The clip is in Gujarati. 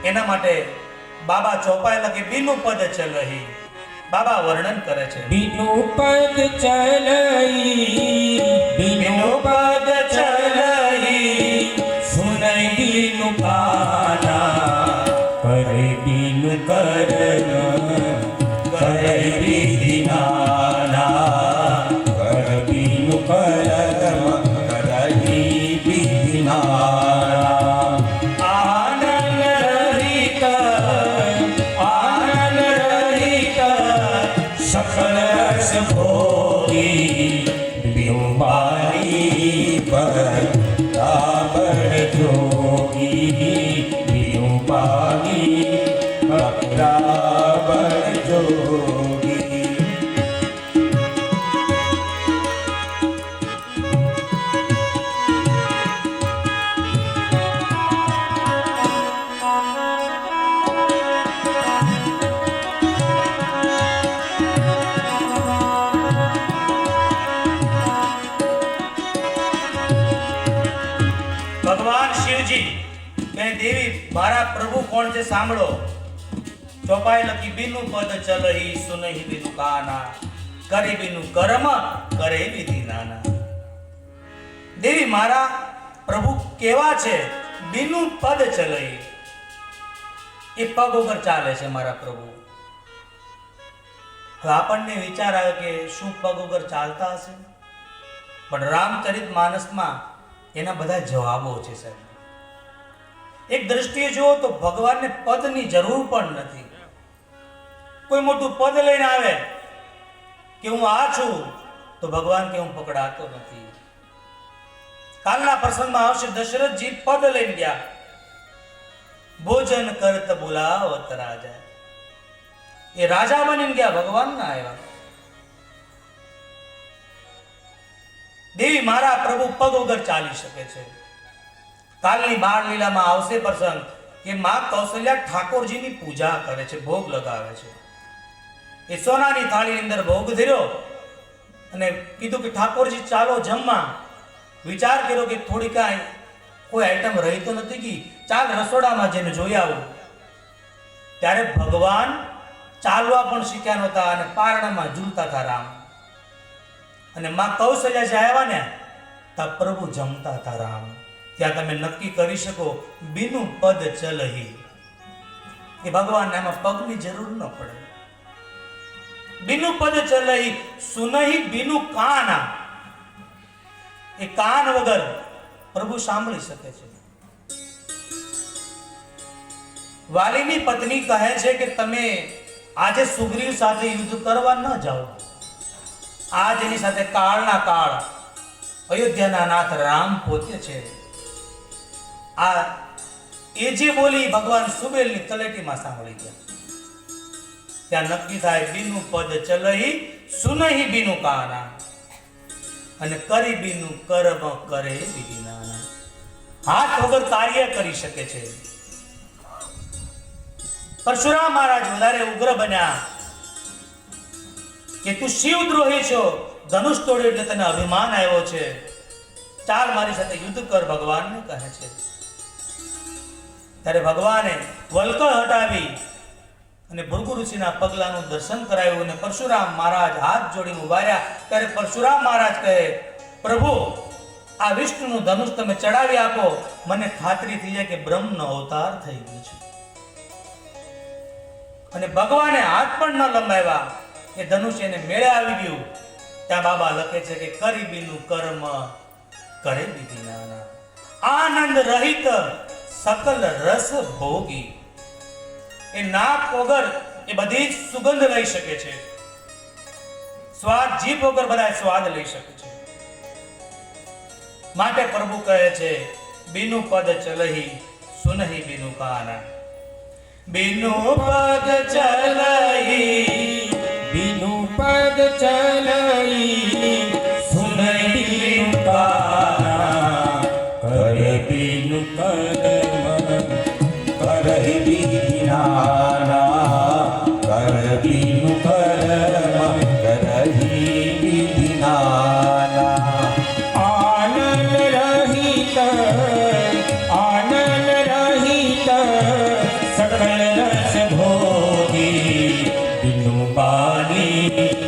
એના માટે બાબા ચોપાયેલા કે બીનું પદ ચલહી બાબા વર્ણન કરે છે। બીનું પદ ચલઈ, બીનું પદ ચલઈ, સુનઈ બીનું કાના, કરે બીનું કર્મ, કરે વિધિ નાના, કર બીનું કર્મ, કરહી વિધિ નાના। આનંદ રહિત, આનંદ રહિત, સકલ રસ ભોગી, બિંબાની પર રાવણ જોગી, બિંબાની પર રાવણ જોગી। ભગવાન શિવજી કહે દેવી મારા પ્રભુ કોણ છે સાંભળો। ચોપાઈ લખી બીનું પદ ચલહી, સુનહી બીનું કાના, કરી બીનું કર્મ, કરે વિધિ નાના। દેવી મારા પ્રભુ કેવા છે? બીનું પદ ચલહી, એ પગ ઉપર ચાલે છે મારા પ્રભુ। હવે આપણને વિચાર આવે કે શું પગ ઉપર ચાલતા હશે? પણ રામચરિત માનસમાં એના બધા જવાબો છે સાહેબ। એક દ્રષ્ટિએ જુઓ તો ભગવાનને પદની જરૂર પણ નથી। કોઈ મોટું પદ લઈને આવે કે હું આ છું તો ભગવાન કે હું પકડાતો નથી। કાલના પ્રસંગમાં આવશે દશરથજી પદ લઈને ગયા, ભોજન કરત બોલાવત રાજા, એ રાજા બનીને ગયા, ભગવાન ના આવ્યા। દેવી મારા પ્રભુ પગ વગર ચાલી શકે છે। કાલની બાળ લીલામાં આવશે પ્રસંગ કે માં કૌશલ્યા ઠાકોરજીની પૂજા કરે છે, ભોગ લગાવે છે। એ સોનાની થાળીની અંદર ભોગ ધર્યો અને કીધું કે ઠાકોરજી ચાલો જમવા। વિચાર કર્યો કે થોડી કાંઈ કોઈ આઈટમ રહી તો નથી કે ચાલ રસોડામાં જઈને જોઈ આવું। ત્યારે ભગવાન ચાલવા પણ શીખ્યા નહોતા અને પારણામાં ઝૂલતા હતા રામ। અને માં કૌશલ્યા જે આવ્યા ને ત્યાં પ્રભુ જમતા હતા રામ। ત્યાં તમે નક્કી કરી શકો બીનું પદ ચલહી, એ ભગવાનને આમાં પગની જરૂર ન પડે। બીનું પદ ચલહી, સુનહી બીનું કાના, એ કાન વગર પ્રભુ સાંભળી શકે છે। વાલીની પત્ની કહે છે કે તમે આજે સુગ્રીવ સાથે યુદ્ધ કરવા ન જાઓ, આજ એની સાથે કાળના કાળ અયોધ્યાના નાથ રામ પોતે છે। આ એ જે બોલી ભગવાન સુબેલની તલેટીમાં સાંભળી ગયા। ત્યાં નક્કી થાય બીનું પદ ચલહી, સુનહી બીનું કાના, અને કરી બીનું કર્મ, કરે વિધિ નાના। હાથ વગર કાર્ય કરી શકે છે। પરશુરામ મહારાજ વધારે ઉગ્ર બન્યા કે તું શિવ દ્રોહી છો, ધનુષ તોડ્યું એટલે તને અભિમાન આવ્યો છે, ચાલ મારી સાથે યુદ્ધ કર, ભગવાનને કહે છે। ત્યારે ભગવાને વલ્કળ હટાવી અને ભૃગુ ઋષિના પગલાનું દર્શન કરાવ્યું અને પરશુરામ મહારાજ હાથ જોડીને ઉભા રહ્યા। ત્યારે પરશુરામ મહારાજ કહે પ્રભુ આ વિષ્ણુનું ધનુષ તમે ચડાવી આપો, મને ખાતરી થઈ જાય કે બ્રહ્મનો અવતાર થઈ ગયો છે। અને ભગવાને હાથ પણ ન લંબાવ્યા, એ ધનુષ એને મેળે આવી ગયું। ત્યાં બાબા લખે છે કે કરી બીનું કર્મ, કરે વિધિ નાના, આનંદ રહિત સકલ રસ ભોગી, એ નાક વગર એ બધી જ સુગંધ લઈ શકે છે, સ્વાદ જીભ વગર બધા સ્વાદ લઈ શકે છે। માટે પ્રભુ કહે છે બીનું પદ ચલહી, સુનહી બીનું કાના। બીનું પદ ચલહી, બીનું પદ ચલઈ, સુનઈ બીનું કાના, કરે બીનું કર્મ, કરહી વિધિ નાના, કર બીનું કર્મ, કરહી વિધિ નાના। આનંદ રહિત, આનંદ રહિત, કી